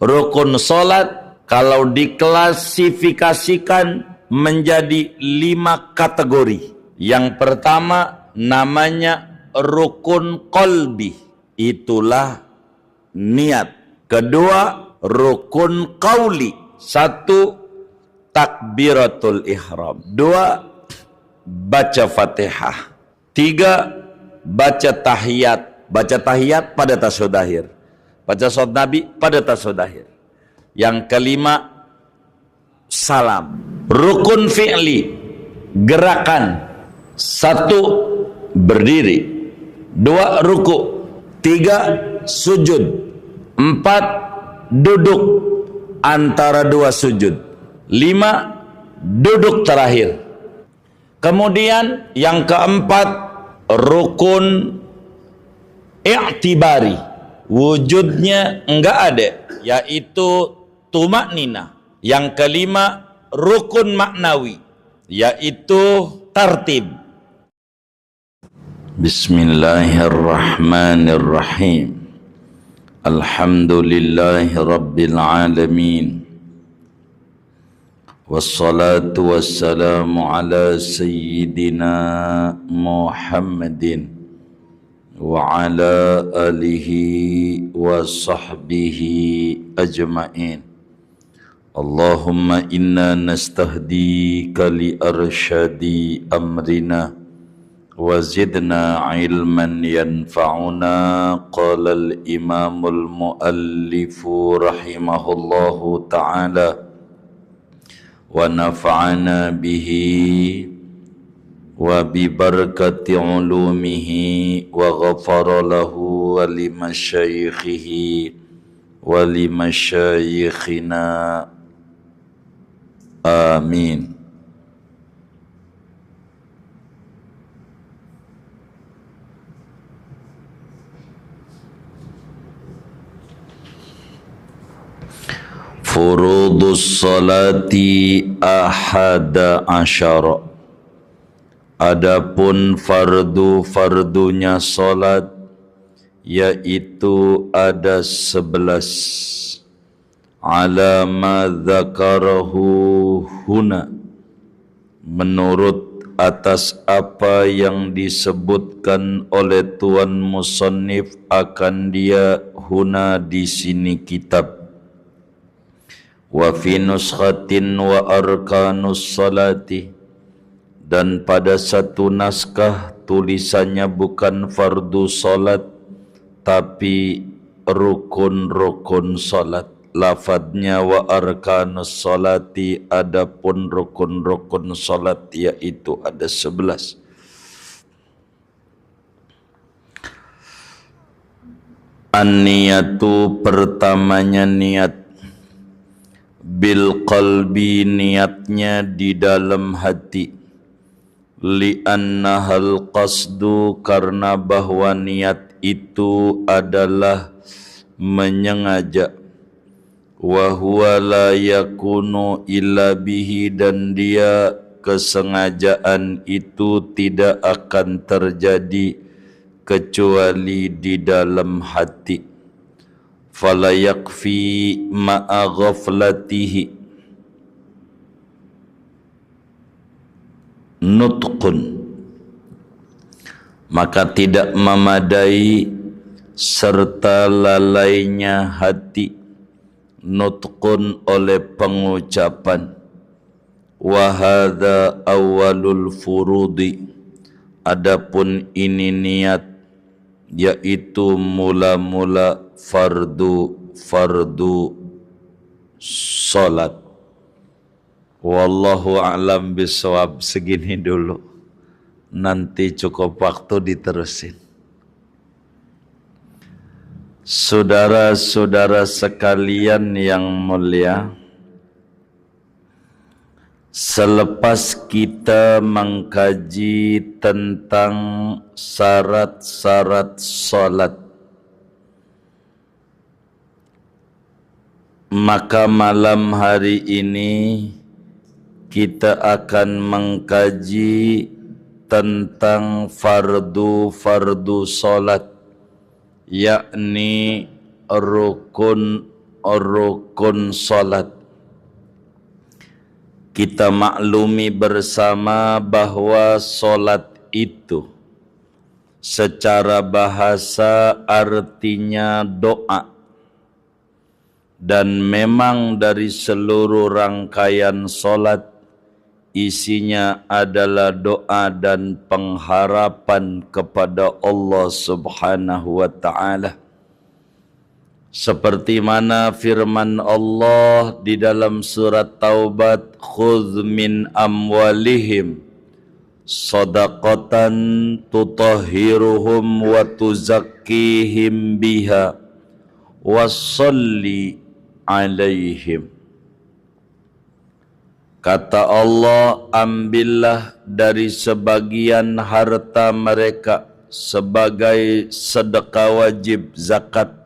Rukun solat kalau diklasifikasikan menjadi 5 kategori. Yang pertama namanya rukun qalbi, itulah niat. Kedua rukun qauli, 1 takbiratul ihram, 2 baca Fatihah, 3 baca tahiyat. Baca tahiyat pada tasyahud akhir, baca salawat Nabi pada tasyahud akhir. Yang kelima salam. Rukun fi'li, gerakan, 1 berdiri, 2 ruku, 3 sujud, 4 duduk antara 2 sujud, 5 duduk terakhir. Kemudian yang keempat rukun i'tibari, wujudnya enggak ada, yaitu tumaknina. Yang kelima rukun maknawi, yaitu tartib. Bismillahirrahmanirrahim. Alhamdulillahi rabbil alamin. Wassalatu wassalamu ala sayyidina Muhammadin wa ala alihi wa sahbihi ajma'in. Allahumma inna nastahdika li arsyadi amrina wa zidna ilman yanfa'una. Qala al-imamul muallifu rahimahullahu ta'ala wa nafa'ana bihi wa bi barakati ulumihi wa ghafara lahu wa li masyaikhihi wa li masyaikhina. Amin. Furudus salati ahada asyara. Adapun fardu-fardunya salat yaitu ada 11. Ala ma dzakarahu huna, menurut atas apa yang disebutkan oleh Tuan Musannif akan dia huna di sini kitab. Wa fi nuskhatin wa arkanus salati, dan pada satu naskah tulisannya bukan fardu salat tapi rukun-rukun salat. Lafadznya wa arkanus salati, adapun rukun-rukun salat yaitu ada 11. An-niyatu, pertamanya niat. Bil qalbi, niatnya di dalam hati. Li'annahal qasdu, karena bahwa niat itu adalah menyengaja. Wa huwa la yakunu illa bihi, dan dia kesengajaan itu tidak akan terjadi kecuali di dalam hati. Fala yakfi ma'a ghaflatihi nutqun, maka tidak memadai serta lalainya hati, nutqun oleh pengucapan. Wa hadza awwalul furudi, adapun ini niat yaitu mula-mula fardu salat. Wallahu a'lam bisawab. Segini dulu, nanti cukup waktu diterusin. Saudara-saudara sekalian yang mulia, selepas kita mengkaji tentang syarat-syarat salat, maka malam hari ini kita akan mengkaji tentang fardu salat, yakni rukun rukun salat. Kita maklumi bersama bahwa salat itu secara bahasa artinya doa, dan memang dari seluruh rangkaian salat isinya adalah doa dan pengharapan kepada Allah Subhanahu wa taala. Seperti mana firman Allah di dalam surat Taubat, khudz min amwalihim shadaqatan tutahhiruhum wa tuzakkihim biha wassalli alaihim. Kata Allah, ambillah dari sebagian harta mereka sebagai sedekah wajib zakat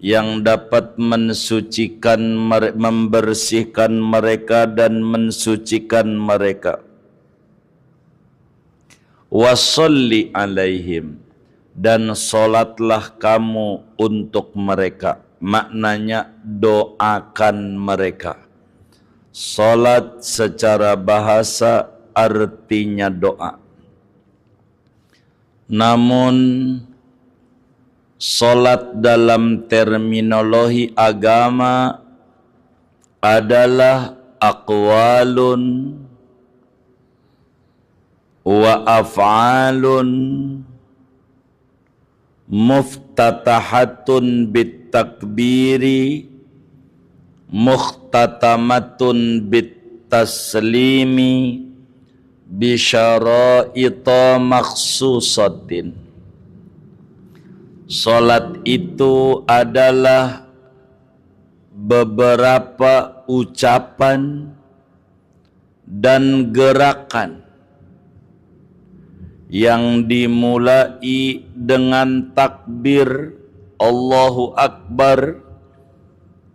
yang dapat mensucikan, membersihkan mereka dan mensucikan mereka. Wassalli alaihim, dan solatlah kamu untuk mereka. Maknanya doakan mereka. Solat secara bahasa artinya doa. Namun solat dalam terminologi agama adalah aqwalun wa af'alun muftatahatun bit takbiri mukhtatamatun bit taslimi bisyaraita makhsusatin. Salat itu adalah beberapa ucapan dan gerakan yang dimulai dengan takbir Allahu Akbar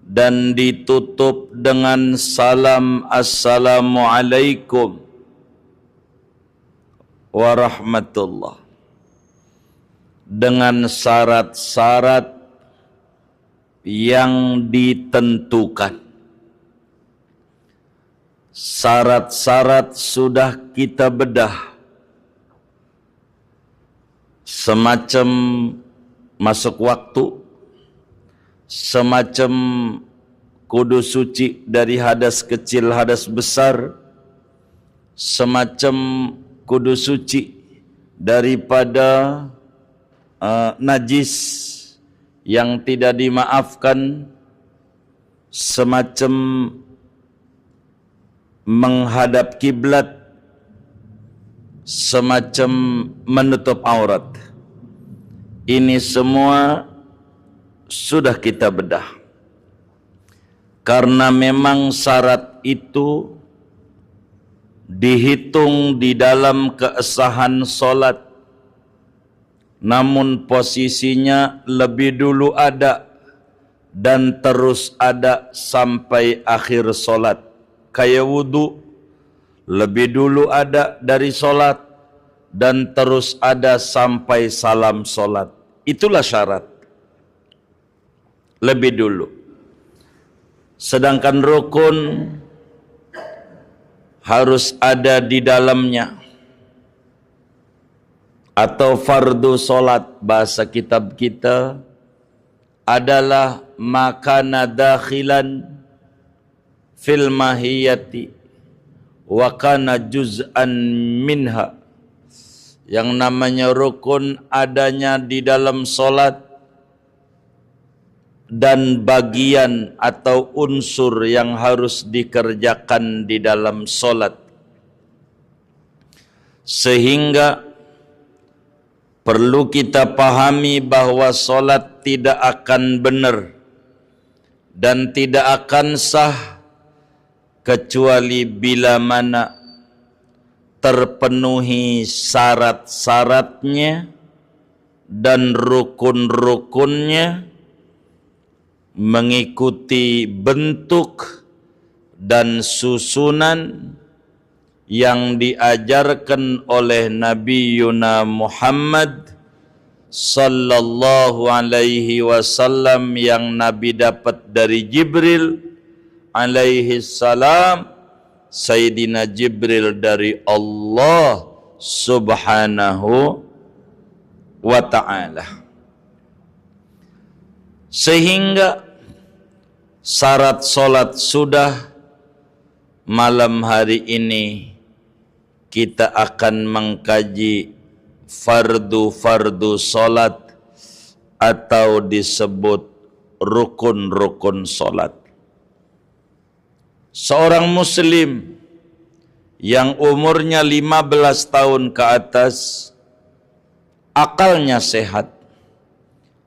dan ditutup dengan salam Assalamualaikum warahmatullah, dengan syarat-syarat yang ditentukan. Syarat-syarat sudah kita bedah, semacam masuk waktu, semacam kudu suci dari hadas kecil, hadas besar, semacam kudu suci daripada najis yang tidak dimaafkan, semacam menghadap kiblat, semacam menutup aurat. Ini semua sudah kita bedah, karena memang syarat itu dihitung di dalam keabsahan solat. Namun posisinya lebih dulu ada dan terus ada sampai akhir solat. Kayak wudu, lebih dulu ada dari solat dan terus ada sampai salam solat. Itulah syarat, lebih dulu. Sedangkan rukun harus ada di dalamnya, atau fardu solat bahasa kitab kita adalah makana dakhilan fil mahiyati wa kana juz'an minha. Yang namanya rukun adanya di dalam solat dan bagian atau unsur yang harus dikerjakan di dalam solat, sehingga perlu kita pahami bahwa solat tidak akan benar dan tidak akan sah kecuali bila mana terpenuhi syarat-syaratnya dan rukun-rukunnya, mengikuti bentuk dan susunan yang diajarkan oleh Nabi Yuna Muhammad sallallahu alaihi wasallam yang Nabi dapat dari Jibril alaihi salam, Sayyidina Jibril dari Allah subhanahu wa ta'ala. Sehingga syarat solat sudah, malam hari ini kita akan mengkaji fardu-fardu solat atau disebut rukun-rukun solat. Seorang muslim yang umurnya 15 tahun ke atas, akalnya sehat,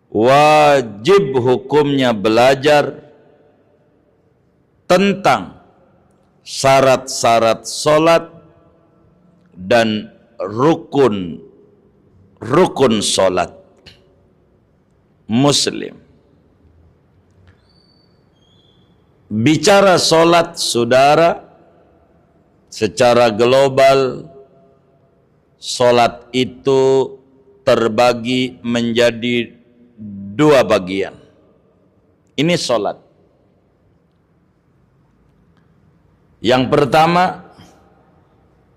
wajib hukumnya belajar tentang syarat-syarat solat dan rukun solat muslim. Bicara solat, saudara, secara global solat itu terbagi menjadi dua bagian. Ini solat. Yang pertama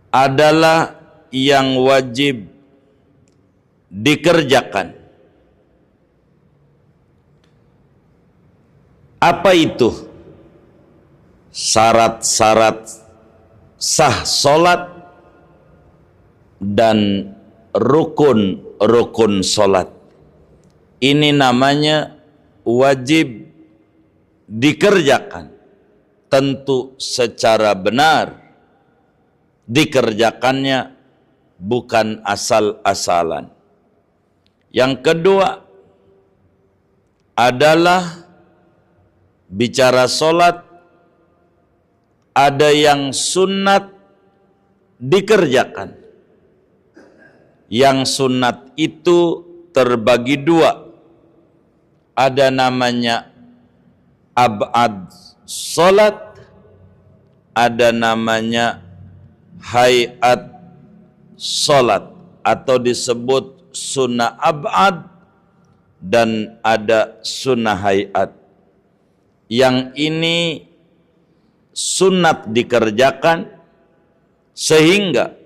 adalah yang wajib dikerjakan. Apa itu syarat-syarat sah solat dan rukun solat? Ini namanya wajib dikerjakan, tentu secara benar dikerjakannya, bukan asal-asalan. Yang kedua adalah bicara solat, ada yang sunat dikerjakan. Yang sunat itu terbagi dua. Ada namanya ab'ad solat, ada namanya hayat solat, atau disebut sunnah ab'ad, dan ada sunnah hayat. Yang ini sunat dikerjakan, sehingga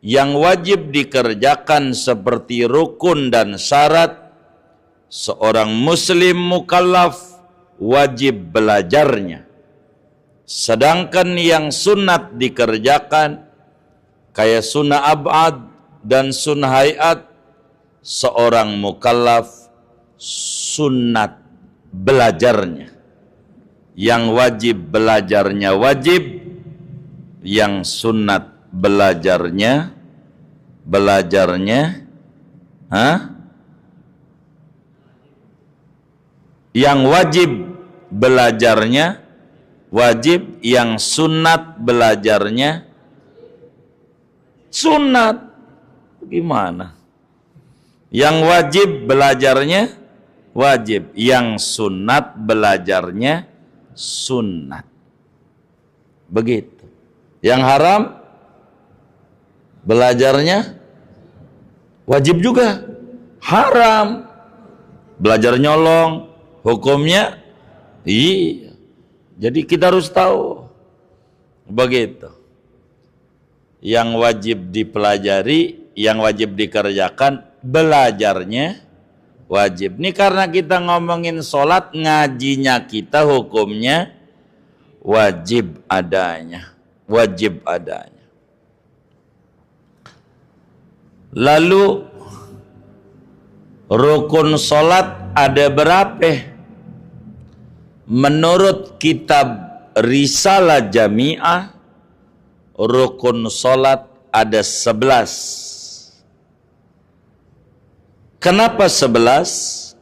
yang wajib dikerjakan seperti rukun dan syarat, seorang muslim mukallaf wajib belajarnya. Sedangkan yang sunat dikerjakan, kayak sunnah ab'ad dan sunnah hayat, seorang mukallaf sunat belajarnya. Yang wajib belajarnya wajib, yang sunat belajarnya yang wajib belajarnya wajib, yang sunat belajarnya sunat. Gimana? Yang wajib belajarnya wajib, yang sunat belajarnya sunat. Begitu. Yang haram belajarnya wajib juga, haram. Belajar nyolong hukumnya iya. Jadi kita harus tahu. Begitu. Yang wajib dipelajari, yang wajib dikerjakan, belajarnya wajib. Ini karena kita ngomongin sholat, ngajinya kita hukumnya wajib adanya. Wajib adanya. Lalu rukun sholat ada berapa? Menurut kitab Risalah Jami'ah, rukun sholat ada 11. Kenapa 11?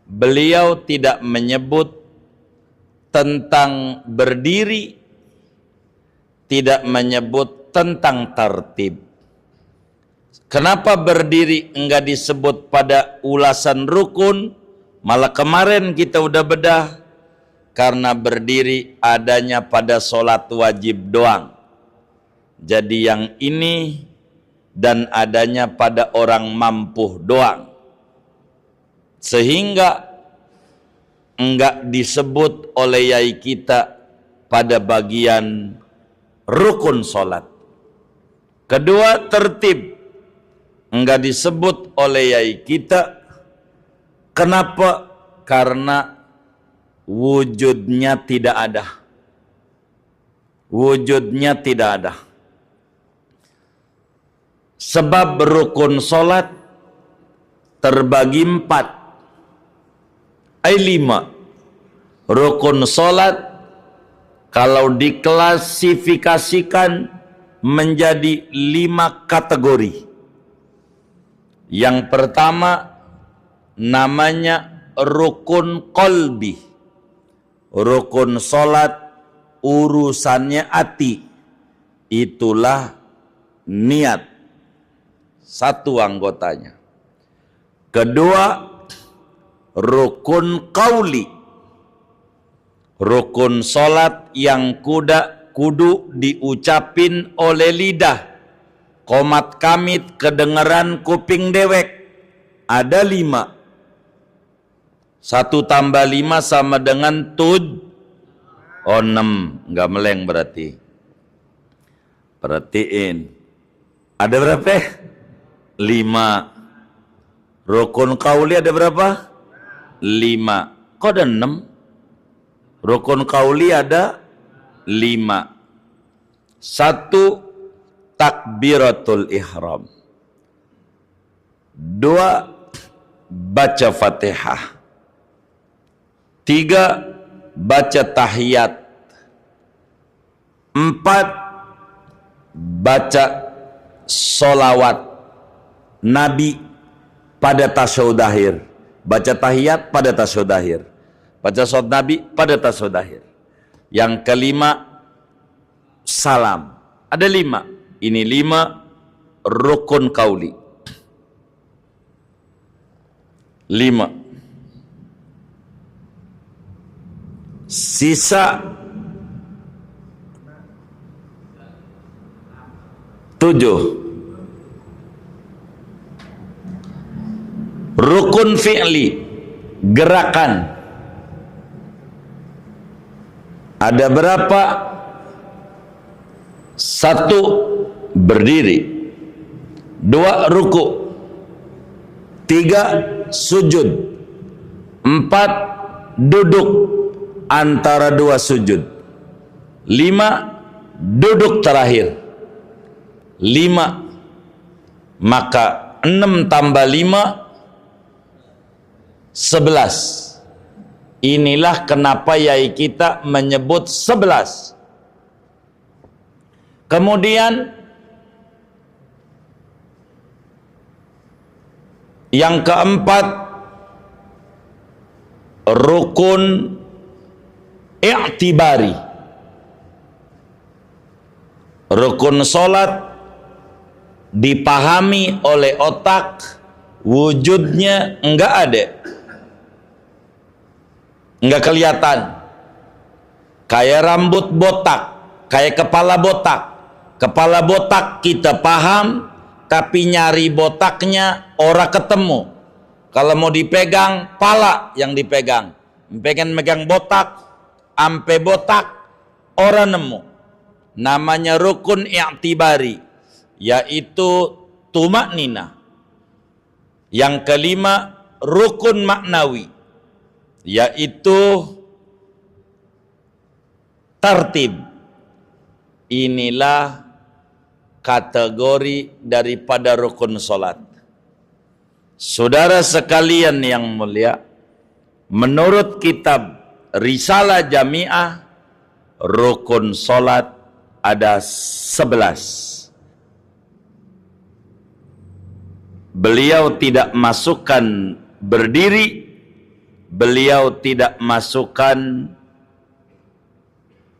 Beliau tidak menyebut tentang berdiri, tidak menyebut tentang tartib. Kenapa berdiri enggak disebut pada ulasan rukun, malah kemarin kita udah bedah? Karena berdiri adanya pada sholat wajib doang. Jadi yang ini dan adanya pada orang mampu doang, sehingga enggak disebut oleh yai kita pada bagian rukun solat. Kedua, tertib enggak disebut oleh yai kita. Kenapa? Karena wujudnya tidak ada. Wujudnya tidak ada. Sebab rukun solat terbagi 4, 5. Rukun solat kalau diklasifikasikan menjadi 5 kategori. Yang pertama namanya rukun qalbi. Rukun solat urusannya hati. Itulah niat, satu anggotanya. Kedua, rukun qauli. Rukun solat yang kudu diucapin oleh lidah, komat kamit kedengeran kuping dewek. Ada 5. 1 tambah 5 sama dengan 6. Enggak meleng berarti. Perhatiin. Ada berapa? 5. Rukun qauli ada berapa? 5. Kok ada 6? Rukun qauli ada 5. 1, takbiratul ihram. 2, baca Fatihah. 3, baca tahiyat. 4, baca solawat Nabi pada tasyahud akhir. Baca tahiyat pada tasyahud akhir. Baca solawat Nabi pada tasyahud akhir. Yang kelima, salam. Ada 5. Ini 5 rukun qauli. 5. Sisa 7. Rukun fi'li, gerakan. Ada berapa? 1, berdiri. 2, ruku. 3, sujud. 4, duduk antara 2 sujud. 5, duduk terakhir. 5. Maka 6 tambah 5 11. Inilah kenapa yai kita menyebut 11. Kemudian yang keempat, rukun i'tibari. Rukun solat dipahami oleh otak, wujudnya enggak ada, enggak kelihatan. Kayak rambut botak, kayak kepala botak. Kepala botak kita paham, tapi nyari botaknya ora ketemu. Kalau mau dipegang, pala yang dipegang. Megang botak, ampe botak, ora nemu. Namanya rukun i'tibari, yaitu tumaknina. Yang kelima, rukun maknawi, yaitu tertib. Inilah kategori daripada rukun solat. Saudara sekalian yang mulia, menurut kitab Risalah Jami'ah, rukun solat ada 11. Beliau tidak masukkan berdiri, beliau tidak masukkan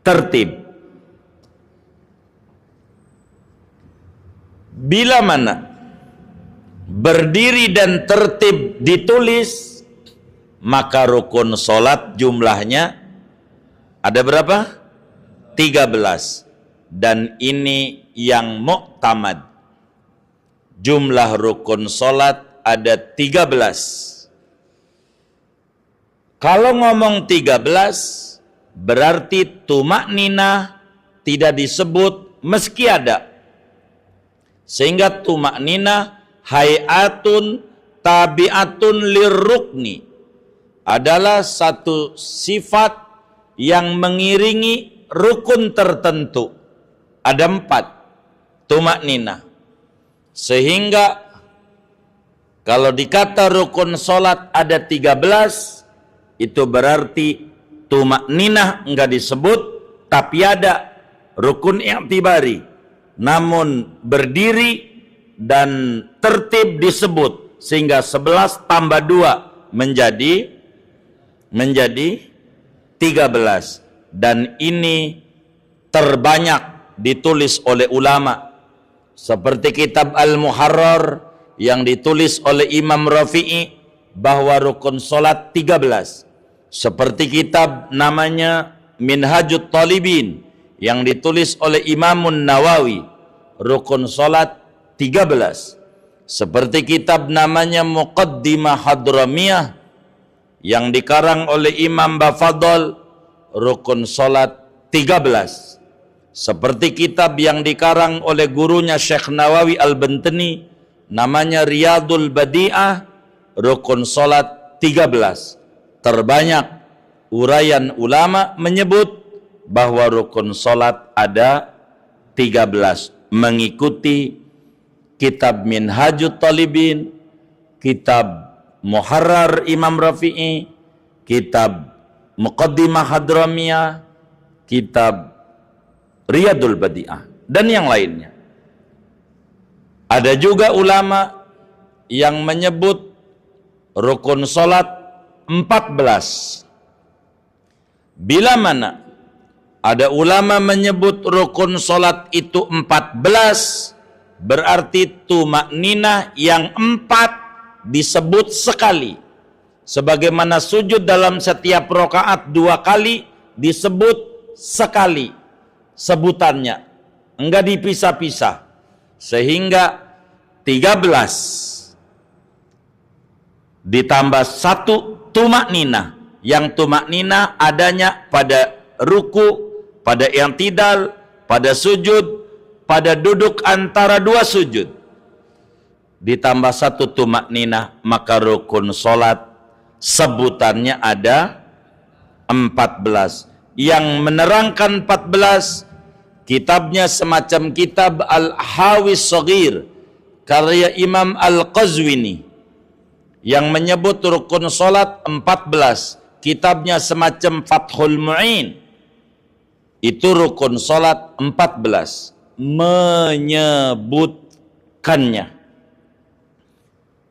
tertib. Bila mana berdiri dan tertib ditulis, maka rukun solat jumlahnya ada berapa? 13. Dan ini yang muktamad. jumlah rukun solat ada 13. Kalau ngomong 13, berarti tumakninah tidak disebut meski ada. Sehingga tumakninah hayatun tabi'atun lirrukni adalah satu sifat yang mengiringi rukun tertentu. Ada 4 tumakninah. Sehingga kalau dikata rukun solat ada 13, itu berarti tumakninah enggak disebut, tapi ada rukun i'tibari. Namun berdiri dan tertib disebut, sehingga 11 tambah 2 menjadi 13. Dan ini terbanyak ditulis oleh ulama, seperti kitab Al-Muharrar yang ditulis oleh Imam Rafi'i bahwa rukun solat 13, seperti kitab namanya Minhajut Talibin yang ditulis oleh Imamun Nawawi, rukun solat 13, seperti kitab namanya Muqaddimah Hadramiyah yang dikarang oleh Imam Bafadol, rukun solat 13, seperti kitab yang dikarang oleh gurunya Syekh Nawawi Al-Bantani namanya Riyadul Badi'ah, rukun solat 13. Terbanyak uraian ulama menyebut bahwa rukun solat ada 13, mengikuti kitab Minhajut Talibin, kitab Muharrar Imam Rafi'i, kitab Muqaddimah Hadramiyah, kitab Riyadul Badi'ah, dan yang lainnya. Ada juga ulama yang menyebut rukun solat 14. Bila mana ada ulama menyebut rukun solat itu 14, berarti tumakninah yang 4 disebut sekali. Sebagaimana sujud dalam setiap rakaat 2 kali disebut sekali sebutannya, enggak dipisah-pisah. Sehingga 13 ditambah 1 tumakninah, yang tumakninah adanya pada ruku, pada i'tidal, pada sujud, pada duduk antara 2 sujud, ditambah 1 tumakninah, maka rukun solat sebutannya ada 14. Yang menerangkan 14 kitabnya semacam kitab Al-Hawis Shaghir karya Imam Al-Qazwini yang menyebut rukun solat 14. Kitabnya semacam Fathul Mu'in, itu rukun solat 14 menyebutkannya.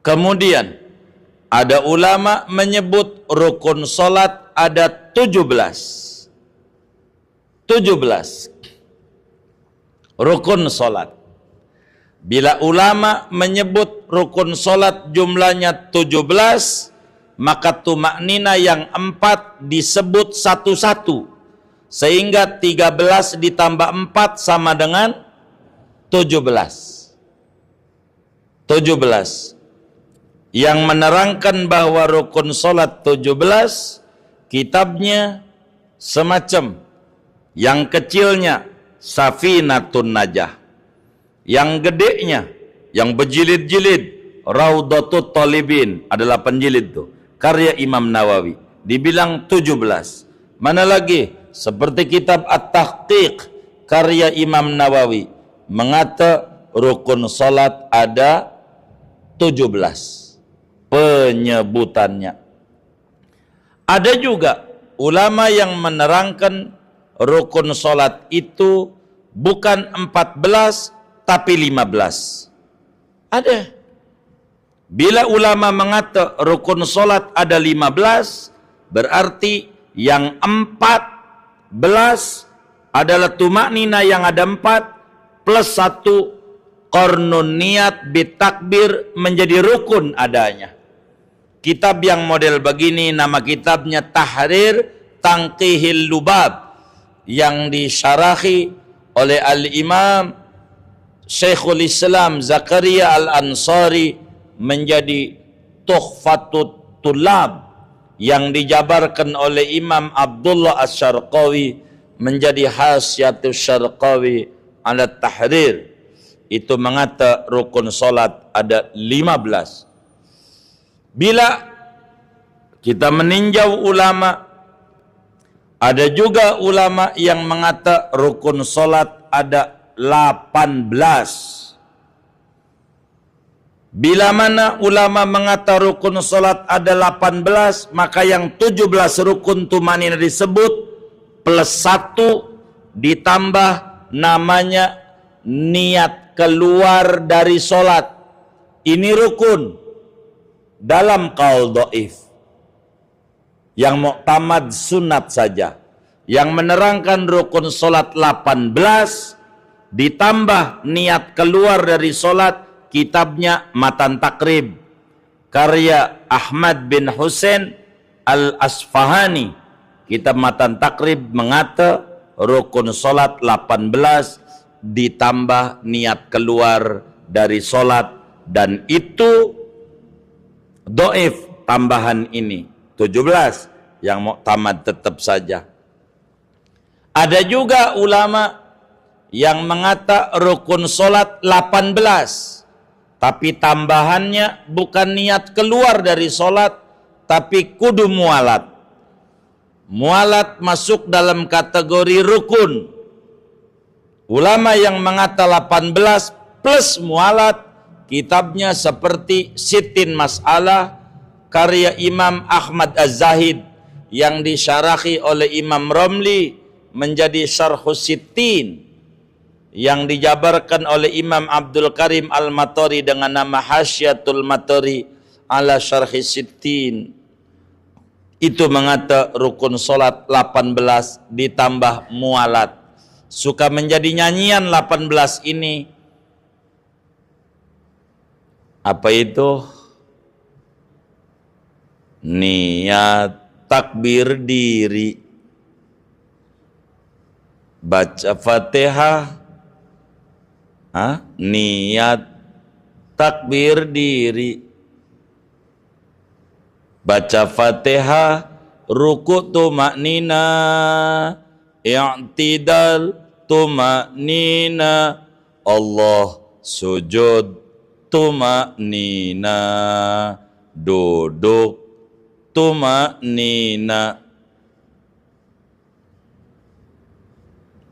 Kemudian ada ulama menyebut rukun solat ada 17 rukun solat. Bila ulama menyebut rukun solat jumlahnya 17, maka tumaknina yang 4 disebut satu-satu, sehingga 13 ditambah 4 sama dengan 17. Yang menerangkan bahwa rukun solat 17, kitabnya semacam yang kecilnya Safinatun Najah, yang gedenya, yang berjilid-jilid Raudatut Talibin, adalah penjilid tuh, karya Imam Nawawi, dibilang 17. Mana lagi seperti kitab At-Tahqiq karya Imam Nawawi mengata rukun salat ada 17 penyebutannya. Ada juga ulama yang menerangkan rukun salat itu bukan 14 tapi 15. Ada. Bila ulama mengata rukun salat ada 15, berarti yang 14 adalah tumaknina yang ada 4 plus 1 qarnun niat bitakbir menjadi rukun adanya. Kitab yang model begini nama kitabnya Tahrir Tanqihil Lubab yang disyarahi oleh Al-Imam Syekhul Islam Zakaria Al-Ansari menjadi Tuhfatut Tulab, yang dijabarkan oleh Imam Abdullah Asy-Syarqawi menjadi Hasyiatus Syarqawi ala Tahrir. Itu mengata rukun solat ada 15. Bila kita meninjau ulama, ada juga ulama yang mengata rukun solat ada 18. Bila mana ulama mengata rukun solat ada 18, maka yang 17 rukun tumanina disebut plus 1 ditambah namanya niat keluar dari solat. Ini rukun dalam qaul dhaif. Yang muktamad sunat saja. Yang menerangkan rukun solat 18 ditambah niat keluar dari solat, kitabnya Matan Takrib karya Ahmad bin Husain Al-Asfahani. Kitab Matan Takrib mengata rukun solat 18 ditambah niat keluar dari solat, dan itu dhaif tambahan ini 17, yang muktamad tetap saja. Ada juga ulama yang mengata rukun solat 18, tapi tambahannya bukan niat keluar dari solat, tapi kudu mualat. Mualat masuk dalam kategori rukun. Ulama yang mengata 18 plus mualat, kitabnya seperti Sittin Mas'alah karya Imam Ahmad Az-Zahid yang disyarahi oleh Imam Romli menjadi Syarhus Sittin, yang dijabarkan oleh Imam Abdul Karim Al-Matori dengan nama Hasyiatul Matori ala Syarhi Sittin. Itu mengata rukun solat 18 ditambah mualat. Suka menjadi nyanyian 18 ini. Apa itu? Niat takbir diri, baca Fatihah, niat takbir diri, baca Fatihah, ruku tumaknina, i'tidal tumaknina, Allah sujud tumaknina, duduk tumaknina.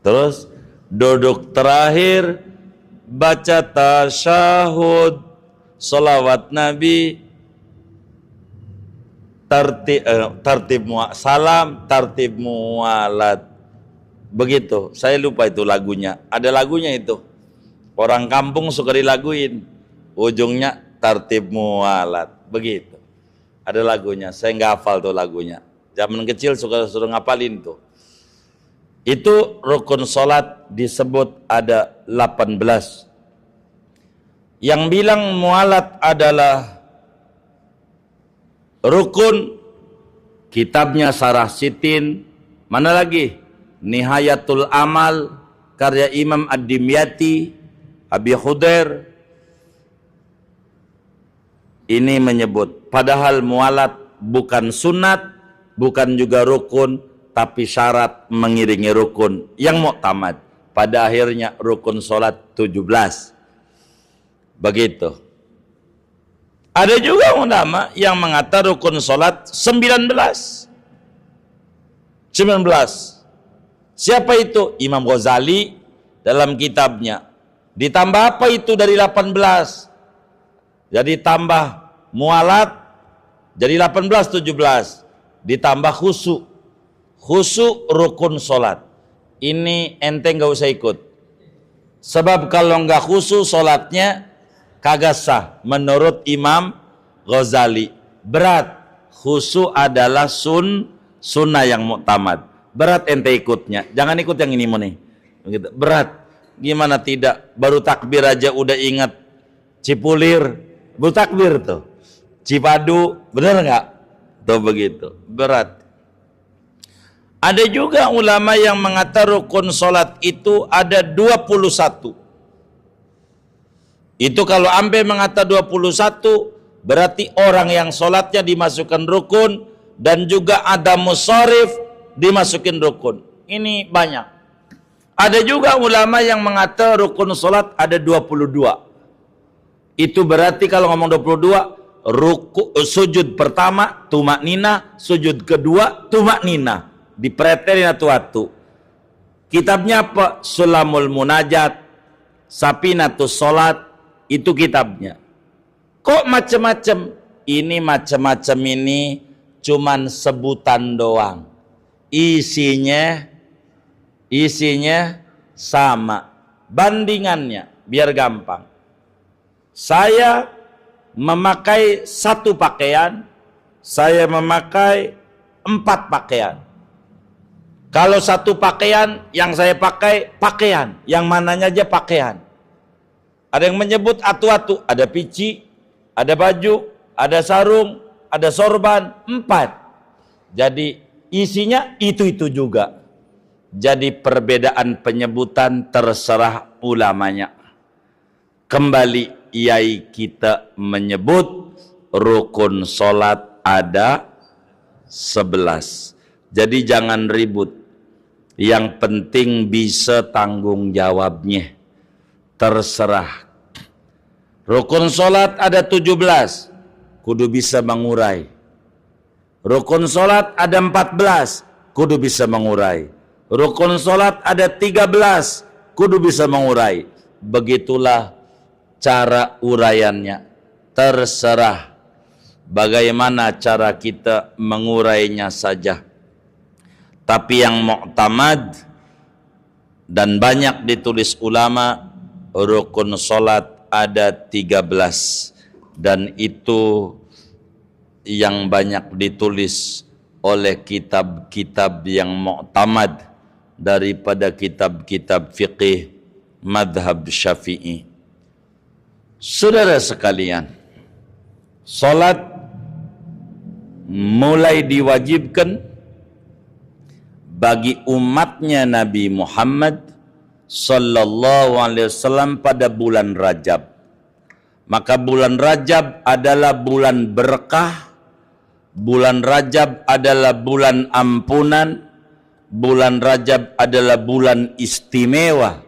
Terus duduk terakhir baca tasyahud, salawat Nabi, tartib salam, tartib mualat. Begitu. Saya lupa itu lagunya. Ada lagunya itu. Orang kampung suka dilaguin. Ujungnya tartib mualat. Begitu. Ada lagunya. Saya nggak hafal tuh lagunya. Zaman kecil suka ngapalin tuh. Itu rukun solat disebut ada 18. Yang bilang mualat adalah rukun, kitabnya Syarah Sittin. Mana lagi? Nihayatul Amal karya Imam Ad-Dimyati, Abi Khudair. Ini menyebut padahal mualat bukan sunat, bukan juga rukun, tapi syarat mengiringi rukun yang muktamad. Pada akhirnya rukun solat 17. Begitu. Ada juga ulama yang mengata rukun solat 19. Siapa itu? Imam Ghazali dalam kitabnya. Ditambah apa itu dari 18? Jadi tambah mualat jadi 18 17. Ditambah khusyuk. Khusyuk rukun solat. Ini ente nggak usah ikut. Sebab kalau nggak khusyuk solatnya kagak sah menurut Imam Ghazali. Berat. Khusyuk adalah sunnah yang muktamad. Berat ente ikutnya. Jangan ikut yang ini nih. Begitu. Berat. Gimana tidak? Baru takbir aja udah ingat Cipulir. Baru takbir tuh. Cipadu. Bener nggak? Tuh begitu. Berat. Ada juga ulama yang mengatakan rukun solat itu ada 21. Itu kalau ampe mengata 21, berarti orang yang sholatnya dimasukkan rukun, dan juga ada musharif dimasukin rukun. Ini banyak. Ada juga ulama yang mengata rukun sholat ada 22. Itu berarti kalau ngomong 22, sujud pertama tumak nina, sujud kedua tumak nina, dipretelin atu-atu. Kitabnya apa? Sulamul Munajat, Sapinatus Sholat, itu kitabnya. Kok macam-macam? Ini macam-macam ini cuman sebutan doang. Isinya sama. Bandingannya biar gampang. Saya memakai satu pakaian, saya memakai 4 pakaian. Kalau satu pakaian yang saya pakai pakaian, yang mananya aja pakaian. Ada yang menyebut atu-atu, ada pici, ada baju, ada sarung, ada sorban, 4. Jadi isinya itu-itu juga. Jadi perbedaan penyebutan terserah ulamanya. Kembali yai kita menyebut rukun solat ada 11. Jadi jangan ribut. Yang penting bisa tanggung jawabnya. Terserah. Rukun solat ada 17. Kudu bisa mengurai. Rukun solat ada 14. Kudu bisa mengurai. Rukun solat ada 13. Kudu bisa mengurai. Begitulah cara uraiannya. Terserah bagaimana cara kita mengurainya saja. Tapi yang mu'tamad dan banyak ditulis ulama, rukun solat ada 13. Dan itu yang banyak ditulis oleh kitab-kitab yang mu'tamad daripada kitab-kitab fiqih madhab Syafi'i. Saudara sekalian, salat mulai diwajibkan bagi umatnya Nabi Muhammad sallallahu alaihi wasallam pada bulan Rajab. Maka bulan Rajab adalah bulan berkah, bulan Rajab adalah bulan ampunan, bulan Rajab adalah bulan istimewa,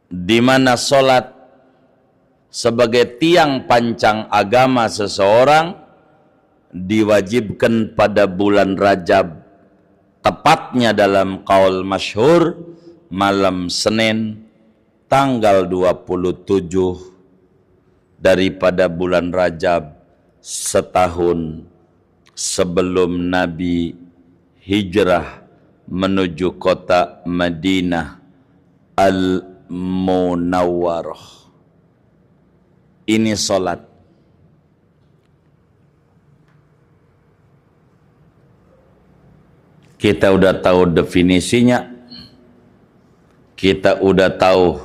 di mana salat sebagai tiang pancang agama seseorang diwajibkan pada bulan Rajab, tepatnya dalam qaul masyhur malam Senin tanggal 27 daripada bulan Rajab setahun sebelum Nabi hijrah menuju kota Madinah Al-Munawwarah. Ini salat. Kita udah tahu definisinya, kita udah tahu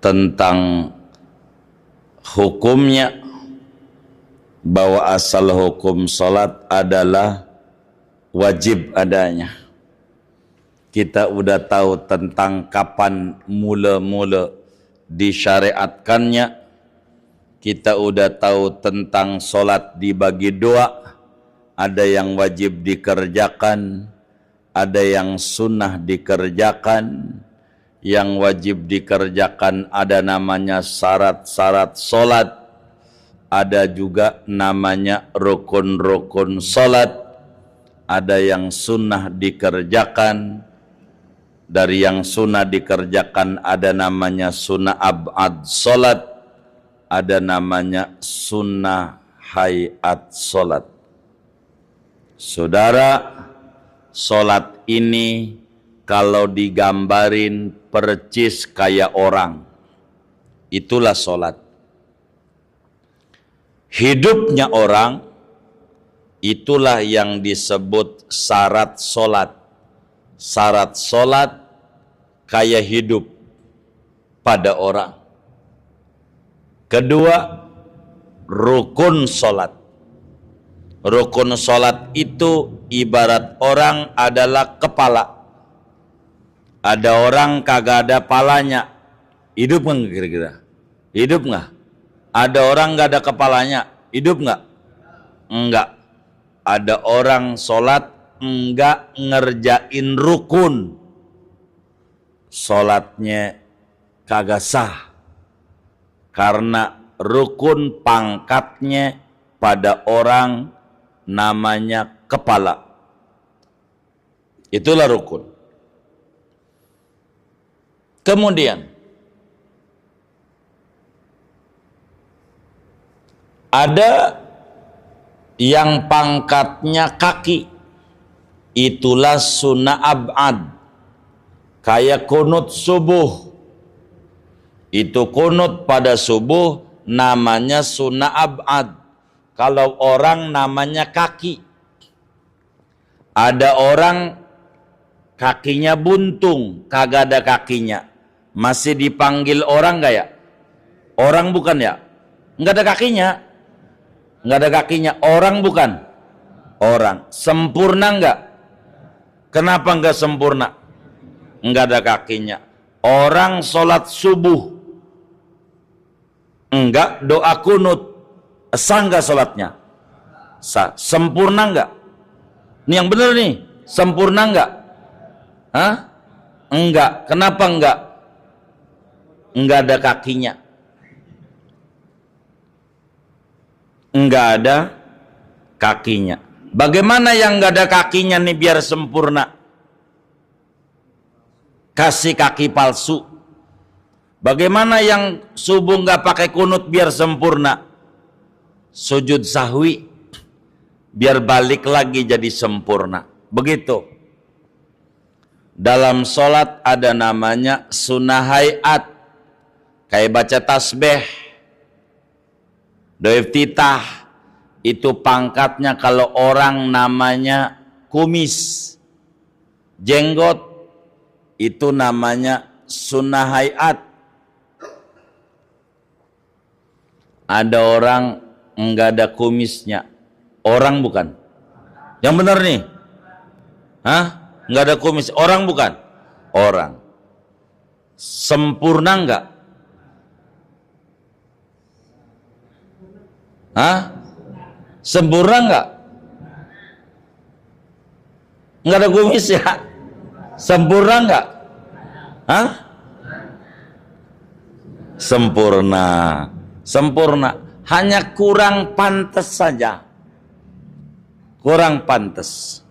tentang hukumnya, bahwa asal hukum salat adalah wajib adanya. Kita udah tahu tentang kapan mula-mula disyariatkannya. Kita udah tahu tentang salat dibagi 2, ada yang wajib dikerjakan, ada yang sunnah dikerjakan. Yang wajib dikerjakan ada namanya syarat-syarat salat, ada juga namanya rukun-rukun salat, ada yang sunnah dikerjakan. Dari yang sunnah dikerjakan ada namanya sunnah ab'ad salat, ada namanya sunnah hayat salat. Saudara, salat ini kalau digambarin percis kayak orang, itulah salat. Hidupnya orang, itulah yang disebut syarat salat. Syarat salat kayak hidup pada orang. Kedua, rukun salat. Rukun salat itu ibarat orang adalah kepala. Ada orang kagak ada palanya, hidup kan kira-kira? Hidup nggak? Ada orang nggak ada kepalanya, hidup nggak? Enggak. Ada orang sholat enggak ngerjain rukun, sholatnya kagak sah, karena rukun pangkatnya pada orang namanya kepala. Itulah rukun. Kemudian ada yang pangkatnya kaki, itulah sunnah ab'ad, kayak kunut subuh. Itu kunut pada subuh namanya sunnah ab'ad. Kalau orang namanya kaki. Ada orang kakinya buntung, kagak ada kakinya, masih dipanggil orang gak ya? Orang bukan ya? Nggak ada kakinya. Nggak ada kakinya, orang bukan? Orang. Sempurna nggak? Kenapa nggak sempurna? Nggak ada kakinya. Orang sholat subuh enggak doa kunut, sah nggak sholatnya? Sah. Sempurna nggak? Ini yang benar nih, sempurna nggak? Hah? Enggak. Kenapa enggak? Enggak ada kakinya. Enggak ada kakinya. Bagaimana yang enggak ada kakinya nih biar sempurna? Kasih kaki palsu. Bagaimana yang subuh enggak pakai kunut biar sempurna? Sujud sahwi biar balik lagi jadi sempurna. Begitu. Dalam sholat ada namanya sunnah hayat, kayak baca tasbih, doa iftitah. Itu pangkatnya kalau orang namanya kumis, jenggot, itu namanya sunnah hayat. Ada orang enggak ada kumisnya, orang bukan? Yang benar nih? Hah? Enggak ada kumis, orang bukan? Orang. Sempurna enggak? Hah? Sempurna enggak? Enggak ada kumis ya? Sempurna enggak? Hah? Sempurna. Sempurna. Hanya kurang pantas saja. Kurang pantas.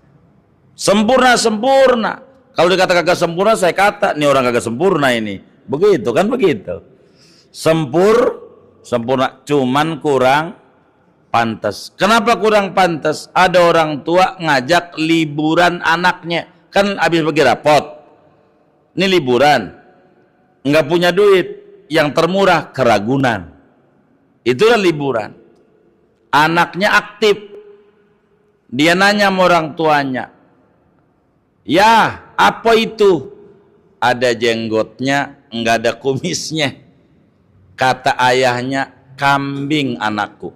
Sempurna, sempurna. Kalau dikata kagak sempurna, saya kata, nih orang kagak sempurna ini. Begitu kan, begitu. Sempurna, cuman kurang pantas. Kenapa kurang pantas? Ada orang tua ngajak liburan anaknya. Kan habis pergi rapot. Ini liburan. Nggak punya duit. Yang termurah, Keragunan. Itulah liburan. Anaknya aktif. Dia nanya sama orang tuanya, ya, apa itu? Ada jenggotnya, enggak ada kumisnya. Kata ayahnya, kambing anakku.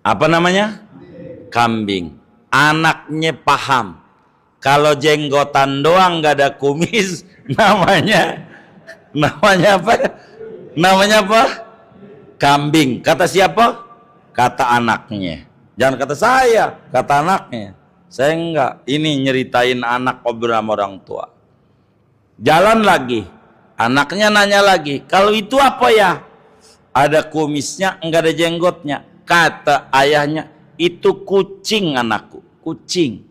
Apa namanya? Kambing. Anaknya paham. Kalau jenggotan doang enggak ada kumis, namanya apa? Namanya apa? Kambing. Kata siapa? Kata anaknya. Jangan kata saya, kata anaknya. Saya enggak, ini nyeritain anak ngobrol sama orang tua. Jalan lagi, anaknya nanya lagi, kalau itu apa ya? Ada kumisnya, enggak ada jenggotnya. Kata ayahnya, itu kucing anakku, kucing.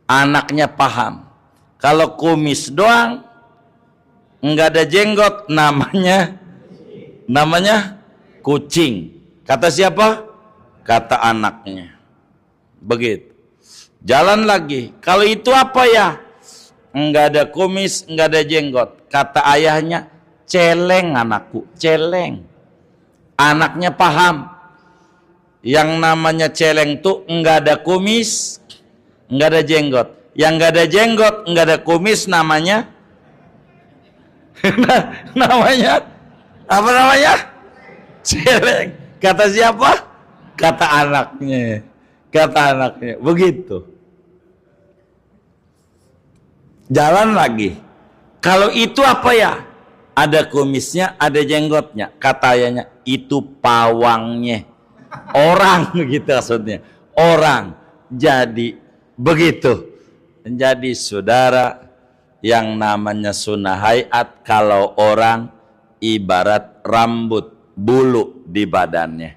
Anaknya paham. Kalau kumis doang, enggak ada jenggot, namanya kucing. Kata siapa? Kata anaknya. Begitu. Jalan lagi. Kalau itu apa ya? Enggak ada kumis, enggak ada jenggot. Kata ayahnya, celeng anakku, celeng. Anaknya paham. Yang namanya celeng tuh enggak ada kumis, enggak ada jenggot. Yang enggak ada jenggot, enggak ada kumis namanya namanya apa namanya? Celeng. Kata siapa? Kata anaknya. Kata anaknya. Begitu. Jalan lagi. Kalau itu apa ya? ada kumisnya, ada jenggotnya. Kata ayahnya, itu pawangnya. Orang gitu maksudnya. Orang. Jadi begitu. Jadi saudara, yang namanya sunnah hayat, kalau orang ibarat rambut, bulu di badannya.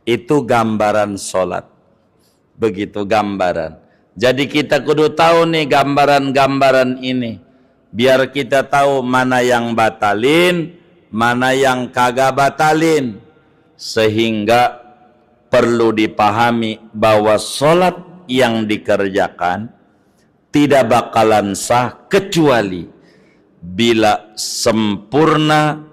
Itu gambaran sholat. Begitu gambaran. Jadi kita kudu tahu nih gambaran-gambaran ini. Biar kita tahu mana yang batalin, mana yang kagak batalin. Sehingga perlu dipahami bahwa sholat yang dikerjakan tidak bakalan sah kecuali bila sempurna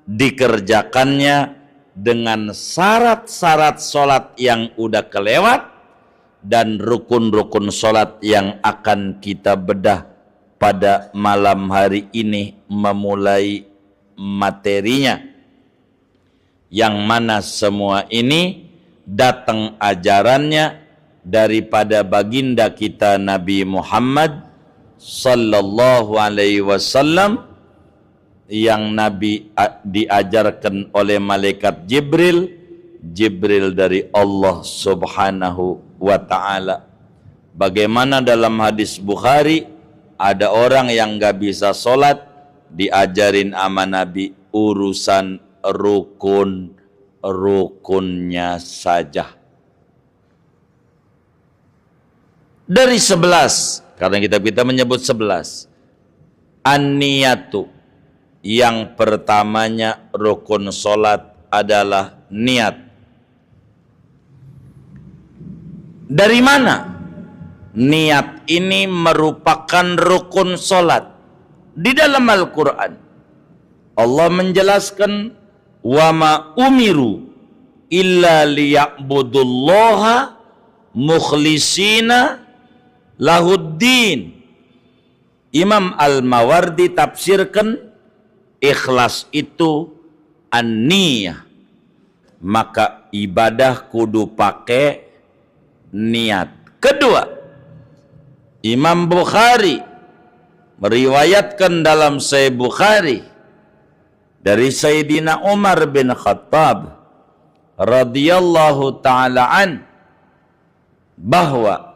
dikerjakannya dengan syarat-syarat sholat yang udah kelewat dan rukun-rukun sholat yang akan kita bedah pada malam hari ini memulai materinya, yang mana semua ini datang ajarannya daripada baginda kita Nabi Muhammad sallallahu alaihi wasallam, yang Nabi diajarkan oleh malaikat Jibril dari Allah subhanahu wa ta'ala. Bagaimana dalam hadis Bukhari, ada orang yang gak bisa sholat, diajarin sama Nabi urusan rukunnya saja. Dari 11, karena kita menyebut 11. An-niyatu, yang pertamanya rukun sholat adalah niat. Dari mana? Niat ini merupakan rukun solat. Di dalam Al-Quran Allah menjelaskan, wa ma umiru illa liya'budullaha mukhlisina lahuddin. Imam Al-Mawardi tafsirkan, ikhlas itu an-niyah. Maka ibadah kudu pakai niat. Kedua, Imam Bukhari meriwayatkan dalam Sahih Bukhari dari Sayyidina Umar bin Khattab radhiyallahu ta'ala an, bahwa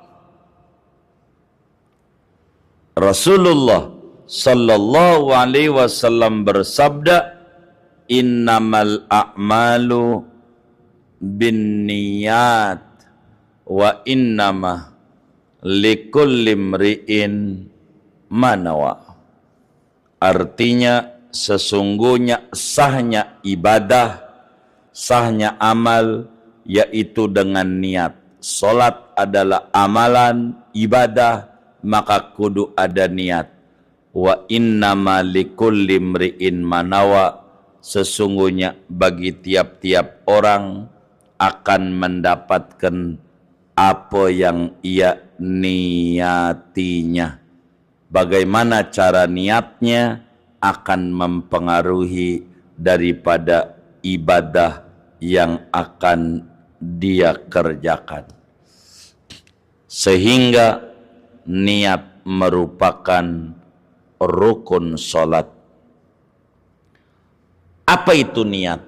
Rasulullah sallallahu alaihi wasallam bersabda, innamal a'malu binniyat wa innama likulli imri'in manawa. Artinya sesungguhnya sahnya ibadah, sahnya amal yaitu dengan niat. Salat adalah amalan ibadah, maka kudu ada niat. Wa innama likulli imri'in manawa, sesungguhnya bagi tiap-tiap orang akan mendapatkan apa yang ia niatinya. Bagaimana cara niatnya akan mempengaruhi daripada ibadah yang akan dia kerjakan. Sehingga niat merupakan rukun salat. Apa itu niat?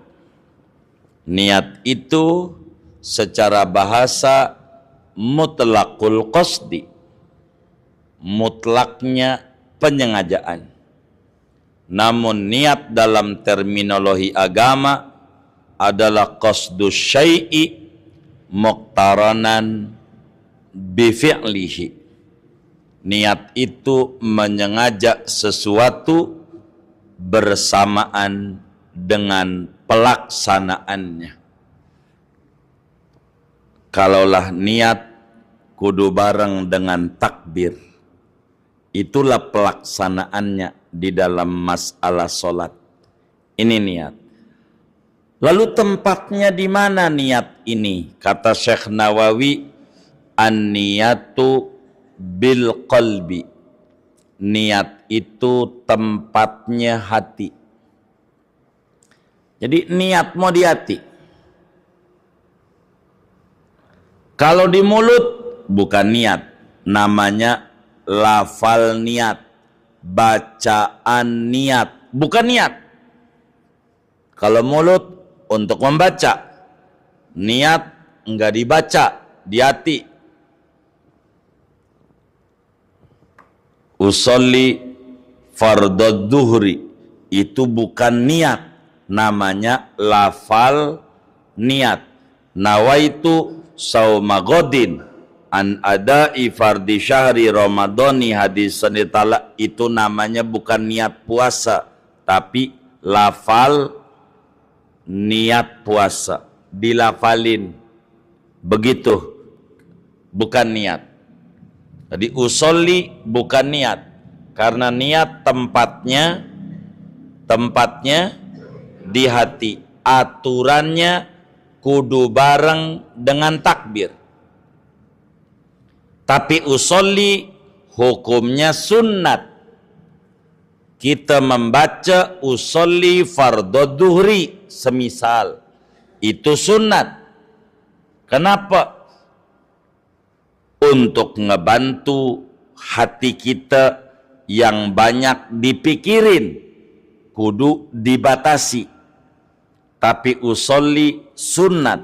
Niat itu secara bahasa mutlaqul qasdi, mutlaknya penyengajaan. Namun niat dalam terminologi agama adalah qasdu syai'i muqtaranan bifi'lihi. Niat itu menyengajak sesuatu bersamaan dengan pelaksanaannya. Kalaulah niat kudu bareng dengan takbir, itulah pelaksanaannya di dalam masalah solat. Ini niat. Lalu tempatnya di mana niat ini? Kata Syekh Nawawi, an-niyatu bil qalbi. Niat itu tempatnya hati. Jadi niat mau di hati. Kalau di mulut bukan niat, namanya lafal niat, bacaan niat, bukan niat. Kalau mulut untuk membaca, niat enggak dibaca di hati. Usolli fardhu dhuhri itu bukan niat, namanya lafal niat. Nawaitu sauma godin an adai fardhi syahri ramadhani hadis sanitala, itu namanya bukan niat puasa, tapi lafal niat puasa, dilafalin begitu, bukan niat. Jadi usolli bukan niat, karena niat tempatnya di hati, aturannya kudu bareng dengan takbir. Tapi usolli hukumnya sunnat. Kita membaca usolli fardhu dhuhri semisal, itu sunnat. Kenapa? Untuk ngebantu hati kita yang banyak dipikirin, kudu dibatasi. Tapi usolli sunnat.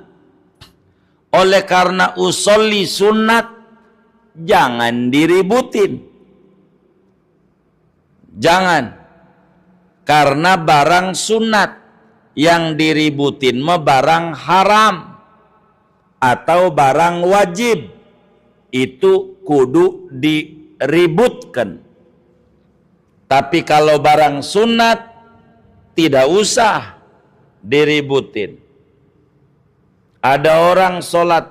Oleh karena usolli sunnat, jangan diributin. Jangan. Karena barang sunat yang diributin mah barang haram atau barang wajib, itu kudu diributkan. Tapi kalau barang sunat tidak usah diributin. Ada orang sholat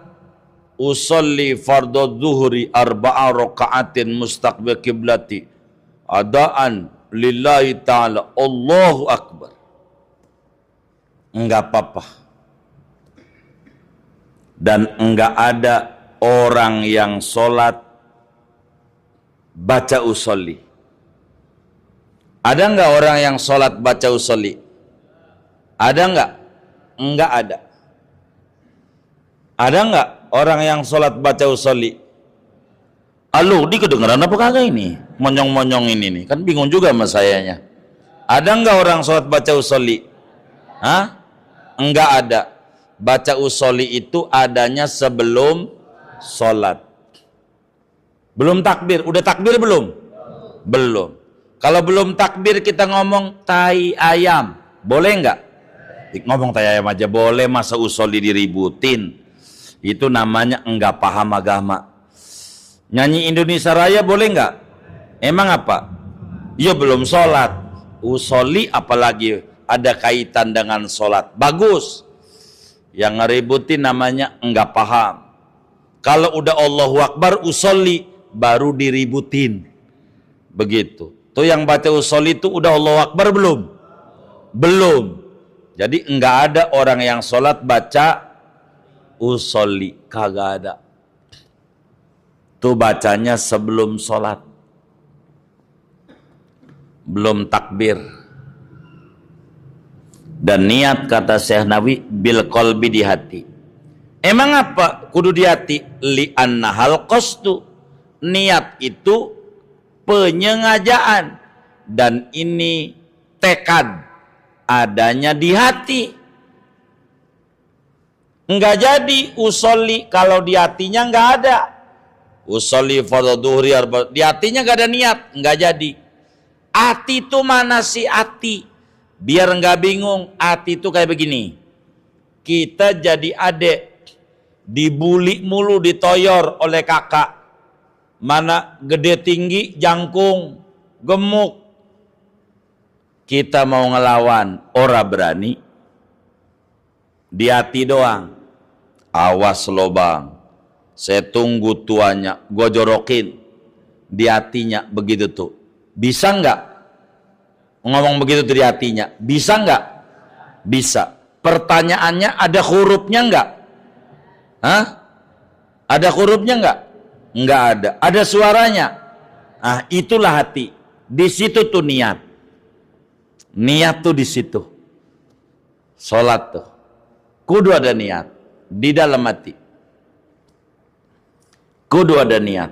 usolli fardhu zuhri arba'a raka'atin mustaqbil kiblati adaan lillahi ta'ala Allahu akbar, enggak apa-apa. Dan enggak ada orang yang sholat baca usolli. Ada enggak orang yang sholat baca usolli? Ada enggak? Enggak ada. Ada enggak orang yang sholat baca usolli? Alo, di kedengeran apa kagak ini? Monyong-monyong ini nih, kan bingung juga sama sayanya. Ada enggak orang sholat baca usolli? Hah? Enggak ada. Baca usolli itu adanya sebelum sholat. Belum takbir. Udah takbir belum? Belum. Kalau belum takbir kita ngomong tai ayam, boleh enggak? Ngomong tai ayam aja boleh, masa usolli diributin? Itu namanya enggak paham agama. Nyanyi Indonesia Raya boleh enggak? Emang apa? Ya belum sholat. Usolli apalagi ada kaitan dengan sholat. Bagus. Yang ngeributin namanya enggak paham. Kalau udah Allahu Akbar usolli baru diributin. Begitu. Tuh yang baca usolli itu udah Allahu Akbar belum? Belum. Jadi enggak ada orang yang sholat baca usolli, kagak ada. Tuh bacanya sebelum sholat, belum takbir. Dan niat kata Syekh Nawawi bil qalbi, di hati. Emang apa kudu di hati? Li annahal qasdu. Niat itu penyengajaan, dan ini tekad adanya di hati. Enggak jadi usolli kalau di hatinya enggak ada. Usolli fardhu dhuhri di hatinya enggak ada niat, enggak jadi. Hati itu mana sih hati? Biar enggak bingung, hati itu kayak begini. Kita jadi adik, dibuli mulu, ditoyor oleh kakak. Mana gede tinggi, jangkung, gemuk. Kita mau ngelawan, ora berani. Di hati doang. Awas lo bang, saya tunggu tuanya, gua jorokin. Di hatinya begitu tuh. Bisa nggak ngomong begitu tuh di hatinya? Bisa nggak? Bisa. Pertanyaannya ada hurufnya nggak? Hah? Ada hurufnya nggak? Nggak ada. Ada suaranya. Ah, itulah hati. Di situ tuh niat. Niat tuh di situ. Sholat tuh kudu ada niat di dalam hati. Kudu ada niat.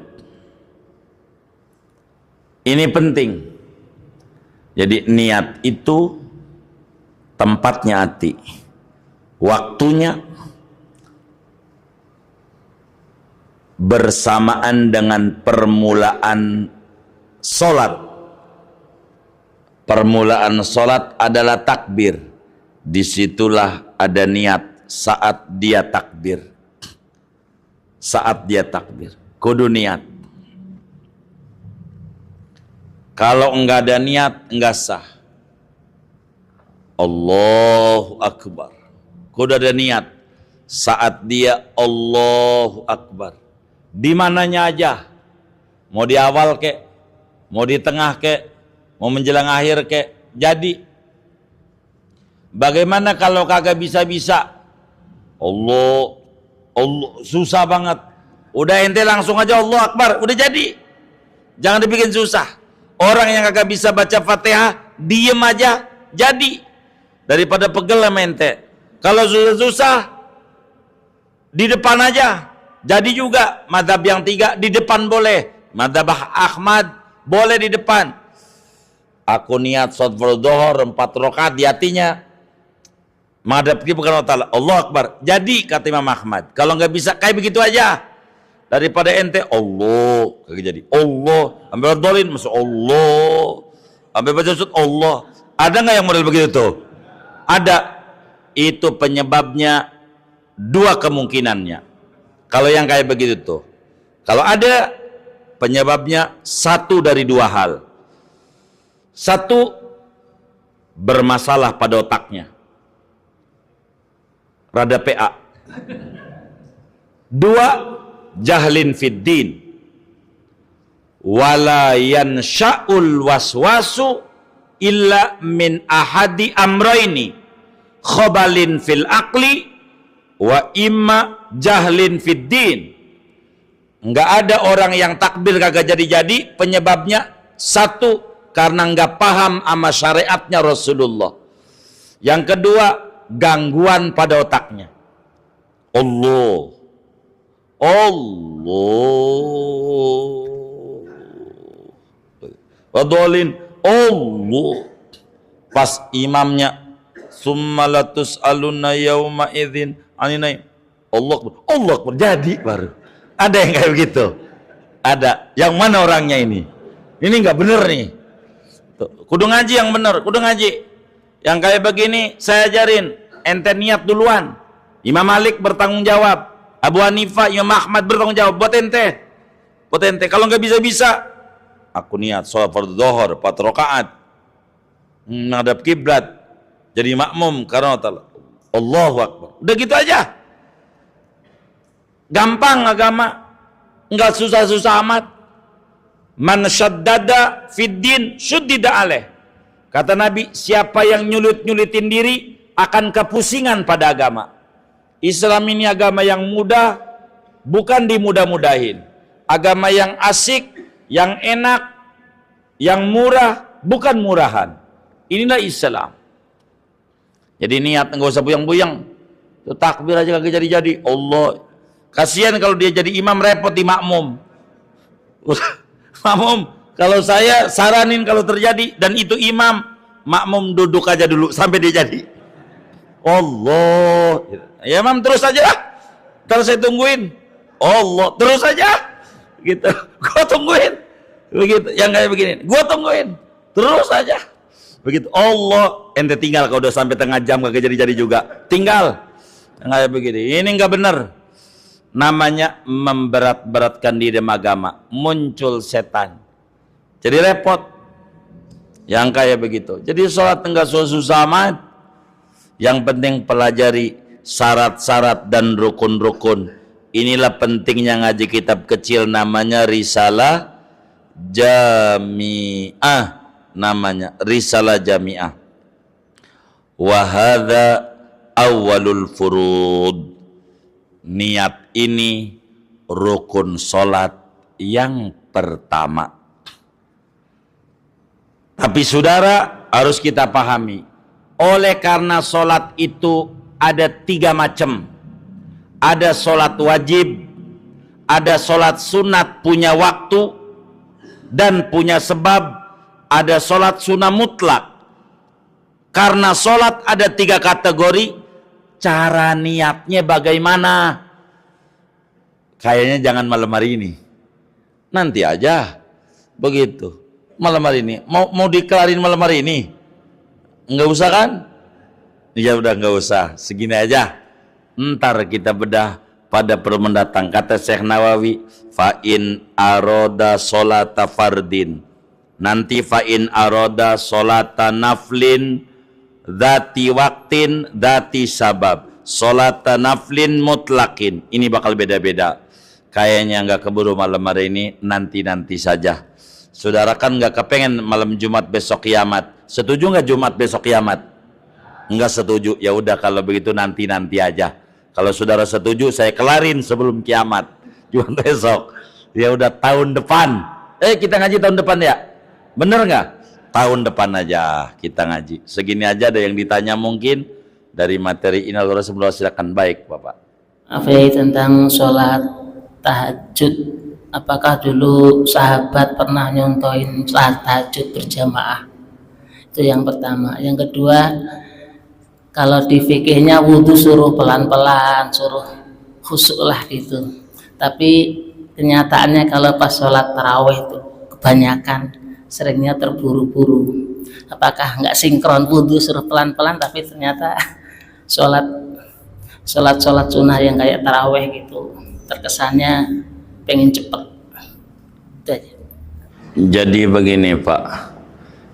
Ini penting. Jadi niat itu tempatnya hati, waktunya bersamaan dengan permulaan solat. Permulaan solat adalah takbir. Disitulah ada niat saat dia takbir. Saat dia takbir, kudu niat. Kalau enggak ada niat, enggak sah. Allahu Akbar, kudu ada niat saat dia Allahu Akbar. Di mananya aja, mau di awal kek, mau di tengah kek, mau menjelang akhir kek, jadi. Bagaimana kalau kagak bisa-bisa? Allah, susah banget. Udah ente langsung aja Allah Akbar, udah jadi. Jangan dibikin susah. Orang yang kagak bisa baca Fatihah, diem aja, jadi. Daripada pegel sama ente. Kalau susah-susah, di depan aja. Jadi juga mazhab yang 3 di depan boleh. Mazhab Ahmad boleh di depan. Aku niat sholat fardu zuhur 4 rakaat di hatinya. Madhab bukan Allah Akbar. Jadi kata Imam Ahmad, kalau nggak bisa kayak begitu aja. Daripada ente Allah kagak jadi. Allah ambil dolin masuk Allah. Ambil baca surat Allah. Ada nggak yang model begitu tuh? Ada. Itu penyebabnya 2 kemungkinannya. Kalau yang kayak begitu tuh, kalau ada penyebabnya 1 dari 2 hal. 1, bermasalah pada otaknya, rada PA. 2, jahlin fid din. Wala yansha'ul waswasu illa min ahadi amraini, khobalin fil aqli wa imma jahlin fid din. Enggak ada orang yang takbir kagak jadi-jadi, penyebabnya 1, karena enggak paham sama syariatnya Rasulullah. Yang kedua, gangguan pada otaknya. Allah wadolin Allah. Pas imamnya summalatus alunna yauma idzin aninai Allah Akbar, jadi baru. Ada yang kayak begitu? Ada. Yang mana orangnya ini? Ini nggak bener nih. Tuh, kudu ngaji yang bener, kudu ngaji. Yang kayak begini saya ajarin, ente niat duluan. Imam Malik bertanggung jawab, Abu Hanifah, Imam Ahmad bertanggung jawab buat ente. Buat ente. Kalau nggak bisa-bisa, aku niat sholat fardu zuhur 4 rakaat. Menghadap kiblat. Jadi makmum karena Allahu Akbar. Udah gitu aja. Gampang agama, enggak susah-susah amat. Man syaddada fid din syuddida alaih. Kata Nabi, siapa yang nyulit-nyulitin diri akan kepusingan pada agama. Islam ini agama yang mudah, bukan dimudah-mudahin. Agama yang asik, yang enak, yang murah, bukan murahan. Inilah Islam. Jadi niat enggak usah buyang-buyang. Itu takbir aja kagak jadi-jadi. Allah. Kasihan kalau dia jadi imam, repot di makmum. Makmum, kalau saya saranin kalau terjadi dan itu imam, makmum duduk aja dulu sampai dia jadi. Allah. Ya imam terus aja lah. Ntar saya tungguin. Allah, terus aja. Gitu. Gua tungguin. Begitu. Yang kayak begini, gua tungguin. Terus aja. Begitu. Allah, ente tinggal kalau udah sampai tengah jam kagak jadi-jadi juga. Tinggal. Yang kayak begini. Ini enggak benar. Namanya memberat-beratkan diri dalam agama, muncul setan, jadi repot yang kayak begitu. Jadi sholat enggak susah amat, yang penting pelajari syarat-syarat dan rukun-rukun. Inilah pentingnya ngaji kitab kecil namanya Risalah Jami'ah, namanya Risalah Jami'ah. Wa hadza awwalul furud. Niat ini rukun sholat yang pertama. Tapi saudara harus kita pahami, oleh karena sholat itu ada 3 macam. Ada sholat wajib, ada sholat sunat punya waktu dan punya sebab, ada sholat sunnah mutlak. Karena sholat ada 3 kategori, cara niatnya bagaimana? Kayaknya jangan malam hari ini, nanti aja, begitu. Malam hari ini, mau dikelarin malam hari ini? Nggak usah kan? Ya udah nggak usah, segini aja. Ntar kita bedah pada pertemuan mendatang. Kata Syekh Nawawi, fa'in aroda sholata fardin, nanti fa'in aroda sholata naflin dzati waktin dzati sabab, sholata naflin mutlakin. Ini bakal beda-beda. Kayaknya nggak keburu malam hari ini, nanti saja. Saudara kan nggak kepengen malam Jumat besok kiamat. Setuju nggak Jumat besok kiamat? Nggak setuju. Ya udah kalau begitu nanti aja. Kalau saudara setuju, saya kelarin sebelum kiamat. Jumat besok. Ya udah tahun depan. Kita ngaji tahun depan ya? Bener nggak? Tahun depan aja kita ngaji. Segini aja ada yang ditanya mungkin dari materi ini. Rasulullah, silakan. Baik Bapak. Tentang sholat tahajud, apakah dulu sahabat pernah nyontohin sholat tahajud berjamaah? Itu yang pertama. Yang kedua, kalau di fikihnya wudhu suruh pelan-pelan, suruh khusyuk lah gitu. Tapi kenyataannya kalau pas sholat tarawih itu kebanyakan seringnya terburu-buru. Apakah nggak sinkron, wudhu suruh pelan-pelan tapi ternyata sholat sunnah yang kayak tarawih gitu terkesannya pengen cepet. Itu aja. Jadi begini Pak,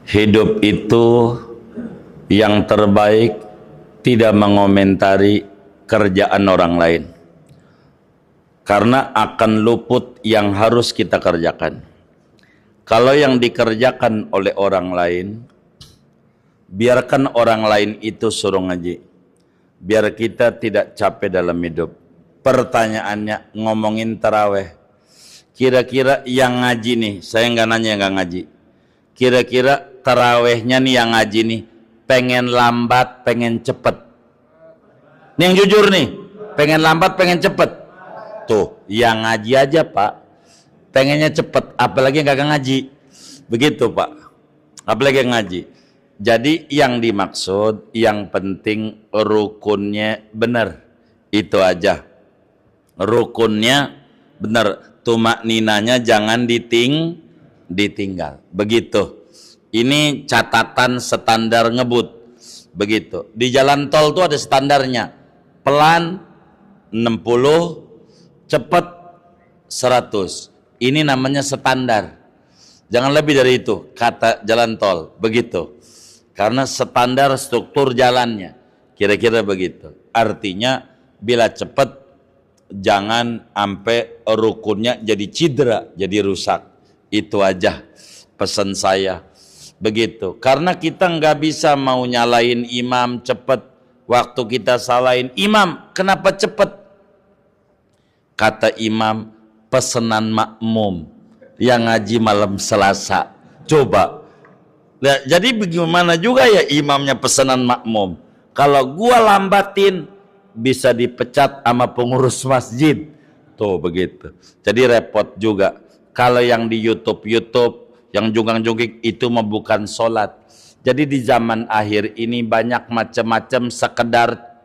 hidup itu yang terbaik tidak mengomentari kerjaan orang lain, karena akan luput yang harus kita kerjakan. Kalau yang dikerjakan oleh orang lain, biarkan orang lain itu suruh ngaji, biar kita tidak capek dalam hidup. Pertanyaannya, ngomongin taraweh, kira-kira yang ngaji nih, saya nggak nanya yang nggak ngaji, kira-kira tarawehnya nih yang ngaji nih, pengen lambat, pengen cepet? Ini yang jujur nih, pengen lambat, pengen cepet? Tuh, yang ngaji aja Pak, pengennya cepet, apalagi yang kagak ngaji. Begitu Pak, apalagi yang ngaji. Jadi yang dimaksud, yang penting rukunnya benar, itu aja. Rukunnya benar, tumakninanya jangan ditinggal. Begitu. Ini catatan standar ngebut. Begitu. Di jalan tol tuh ada standarnya. Pelan 60, cepat 100. Ini namanya standar. Jangan lebih dari itu, kata jalan tol. Begitu. Karena standar struktur jalannya. Kira-kira begitu. Artinya bila cepat, jangan sampai rukunnya jadi cedera, jadi rusak. Itu aja pesan saya. Begitu. Karena kita nggak bisa mau nyalain imam cepat, waktu kita salahin imam, kenapa cepat? Kata imam, pesanan makmum yang ngaji malam Selasa. Coba. Nah, jadi bagaimana juga ya imamnya pesanan makmum? Kalau gua lambatin, bisa dipecat sama pengurus masjid. Tuh begitu. Jadi repot juga. Kalau yang di YouTube, yang jungkang-jungkik itu mah bukan sholat. Jadi di zaman akhir ini banyak macam-macam, sekedar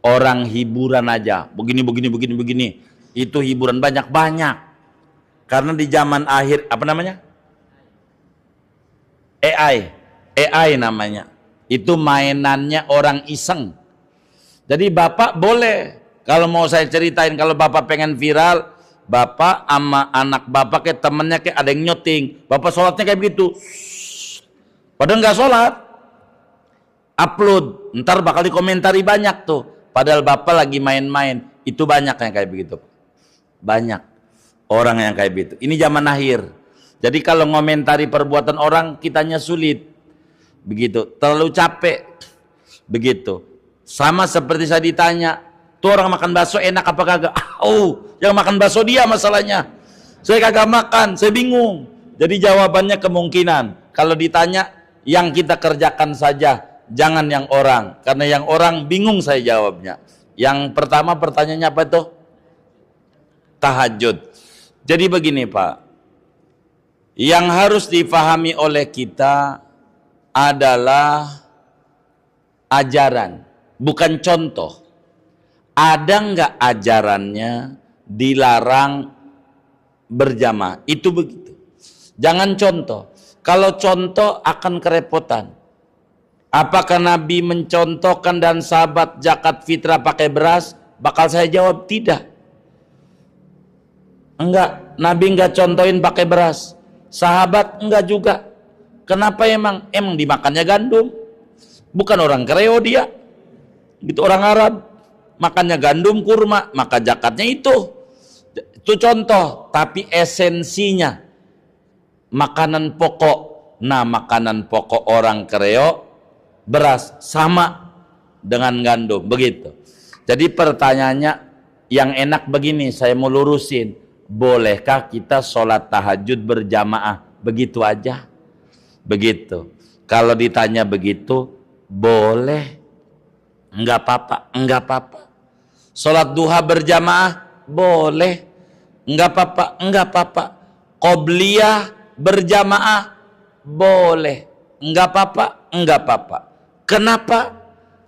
orang hiburan aja. Begini. Itu hiburan banyak. Karena di zaman akhir, apa namanya? AI namanya. Itu mainannya orang iseng. Jadi Bapak boleh, kalau mau saya ceritain, kalau Bapak pengen viral, Bapak sama anak Bapak kayak temennya kayak ada yang nyoting, Bapak sholatnya kayak begitu, padahal nggak sholat, upload, ntar bakal dikomentari banyak tuh, padahal Bapak lagi main-main. Itu banyak yang kayak begitu, banyak orang yang kayak begitu. Ini zaman akhir. Jadi kalau ngomentari perbuatan orang, kitanya sulit, begitu, terlalu capek, begitu. Sama seperti saya ditanya, tuh orang makan bakso enak apa kagak? Yang makan bakso dia masalahnya. Saya kagak makan, saya bingung. Jadi jawabannya kemungkinan. Kalau ditanya, yang kita kerjakan saja, jangan yang orang. Karena yang orang bingung saya jawabnya. Yang pertama pertanyaannya apa tuh? Tahajud. Jadi begini Pak, yang harus difahami oleh kita adalah ajaran, bukan contoh. Ada nggak ajarannya dilarang berjamaah? Itu begitu. Jangan contoh. Kalau contoh akan kerepotan. Apakah Nabi mencontohkan dan sahabat zakat fitrah pakai beras? Bakal saya jawab tidak. Enggak, Nabi enggak contohin pakai beras. Sahabat enggak juga. Kenapa emang? Emang dimakannya gandum. Bukan orang Kreo dia. Gitu orang Arab. Makannya gandum kurma, maka zakatnya itu. Itu contoh, tapi esensinya makanan pokok. Nah, makanan pokok orang Kreo beras sama dengan gandum, begitu. Jadi pertanyaannya yang enak begini, saya mau lurusin. Bolehkah kita sholat tahajud berjamaah? Begitu aja. Begitu. Kalau ditanya begitu, boleh. Enggak apa-apa, enggak apa-apa. Sholat duha berjamaah, boleh. Enggak apa-apa, enggak apa-apa. Qobliyah berjamaah, boleh. Enggak apa-apa, enggak apa-apa. Kenapa?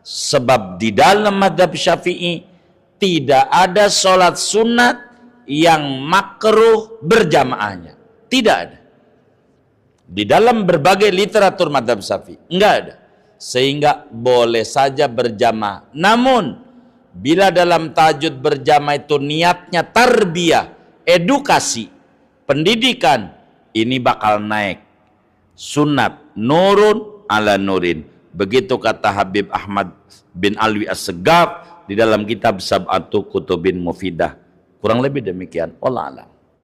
Sebab di dalam mazhab Syafi'i tidak ada sholat sunat yang makruh berjamaahnya. Tidak ada. Di dalam berbagai literatur mazhab Syafi'i enggak ada. Sehingga boleh saja berjamaah. Namun bila dalam tahajud berjamaah itu niatnya tarbiyah, edukasi, pendidikan, ini bakal naik. Sunat nurun ala nurin. Begitu kata Habib Ahmad bin Alwi As-Segaf di dalam kitab Sab'atu Kutubin Mufidah. Kurang lebih demikian. Wallah alam.